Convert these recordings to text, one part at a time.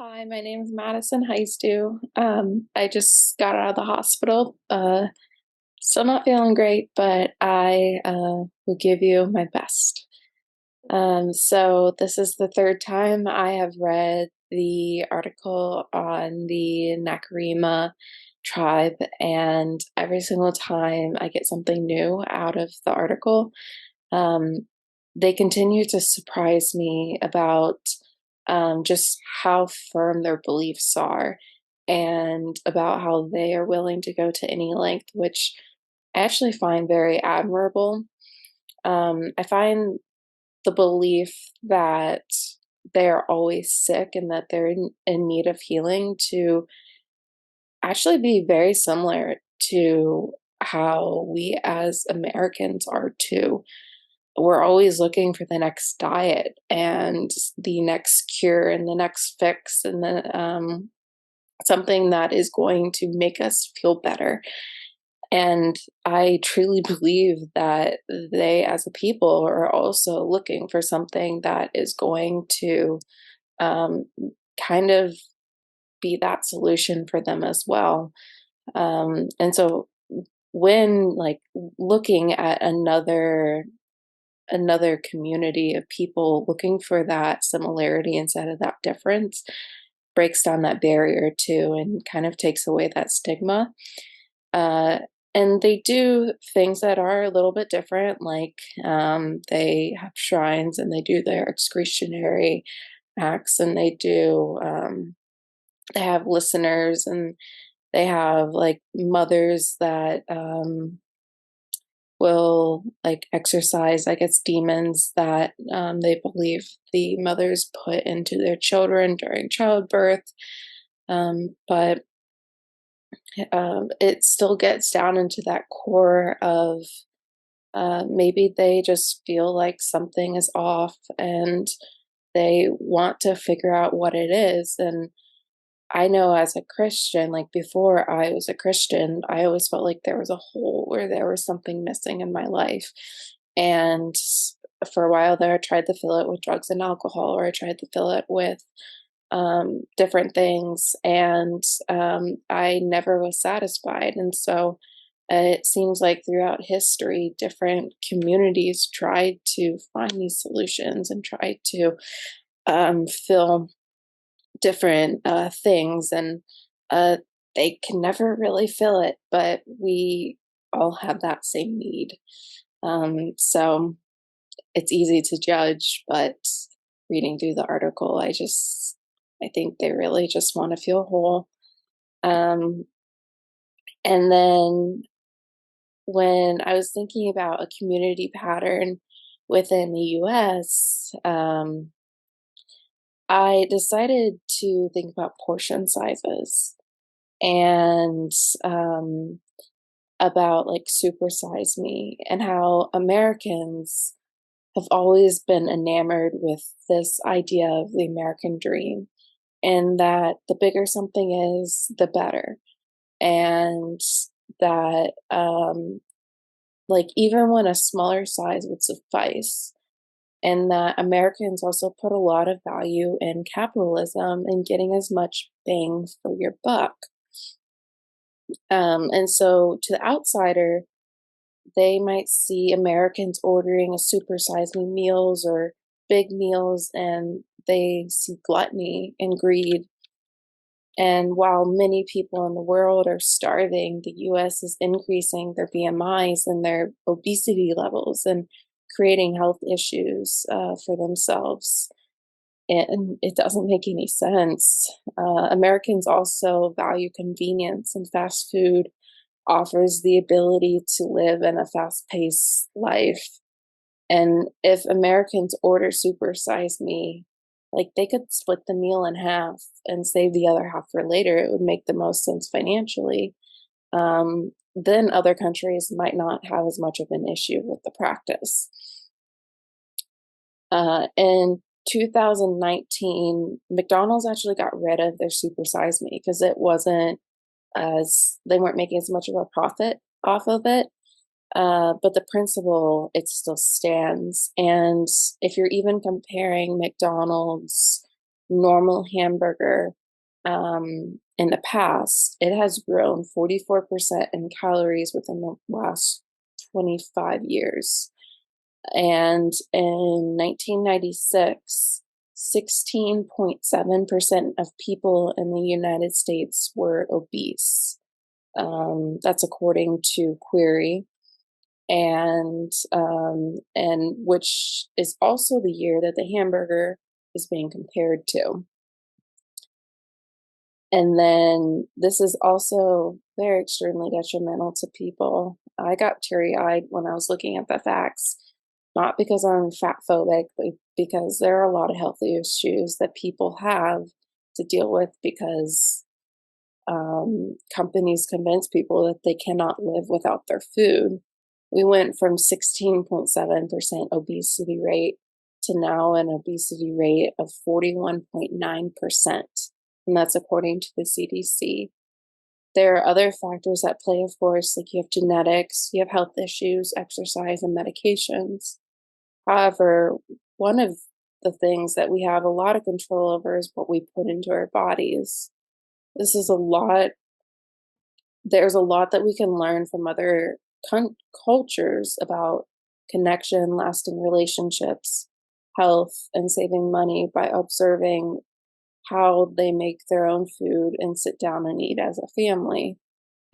Hi, my name is Madison Hyzdu. I just got out of the hospital. Still not feeling great, but I will give you my best. So this is the third time I have read the article on the Nacirema tribe, and every single time I get something new out of the article. Um, they continue to surprise me about just how firm their beliefs are and about how they are willing to go to any length, which I actually find very admirable. I find the belief that they're always sick and that they're in need of healing to actually be very similar to how we as Americans are too. We're always looking for the next diet and the next cure and the next fix and the something that is going to make us feel better. And I truly believe that they, as a people, are also looking for something that is going to um, kind of be that solution for them as well. And so, when like looking at another community of people looking for that similarity instead of that difference breaks down that barrier too and kind of takes away that stigma. Uh, and they do things that are a little bit different, like they have shrines and they do their excretionary acts, and they have listeners, and they have like mothers that will like exercise, I guess, demons that they believe the mothers put into their children during childbirth. But it still gets down into that core of maybe they just feel like something is off and they want to figure out what it is. And I know as a Christian, like before I was a Christian, I always felt like there was a hole or there was something missing in my life. And for a while there, I tried to fill it with drugs and alcohol, or I tried to fill it with different things, and I never was satisfied. And so it seems like throughout history, different communities tried to find these solutions and tried to fill different things, and uh, they can never really fill it, but we all have that same need. So it's easy to judge, but reading through the article, I think they really just want to feel whole. Um, and then when I was thinking about a community pattern within the US, I decided to think about portion sizes and um, about like supersize me, and how Americans have always been enamored with this idea of the American dream, and that the bigger something is, the better. And that, like, even when a smaller size would suffice, and that Americans also put a lot of value in capitalism and getting as much bang for your buck. And so to the outsider, they might see Americans ordering a supersize me meals or big meals, and they see gluttony and greed. And while many people in the world are starving, the US is increasing their BMIs and their obesity levels and creating health issues for themselves. And it doesn't make any sense. Americans also value convenience, and fast food offers the ability to live in a fast paced life. And if Americans order supersize me, like they could split the meal in half and save the other half for later. It would make the most sense financially. Then other countries might not have as much of an issue with the practice. In 2019, McDonald's actually got rid of their supersize me because it wasn't as they weren't making as much of a profit off of it. But the principle, it still stands. And if you're even comparing McDonald's normal hamburger in the past, it has grown 44% in calories within the last 25 years. And in 1996, 16.7% of people in the United States were obese. That's according to Query, and which is also the year that the hamburger is being compared to. And then this is also very extremely detrimental to people. I got teary-eyed when I was looking at the facts, not because I'm fat phobic, but because there are a lot of health issues that people have to deal with because companies convince people that they cannot live without their food. We went from 16.7% obesity rate to now an obesity rate of 41.9%, and that's according to the CDC. There are other factors at play, of course, like you have genetics, you have health issues, exercise, and medications. However, one of the things that we have a lot of control over is what we put into our bodies. This is a lot There's a lot that we can learn from other cultures about connection, lasting relationships, health, and saving money by observing how they make their own food and sit down and eat as a family.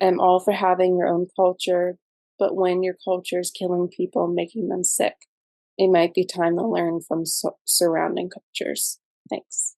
I'm all for having your own culture, but when your culture is killing people and making them sick, it might be time to learn from surrounding cultures. Thanks.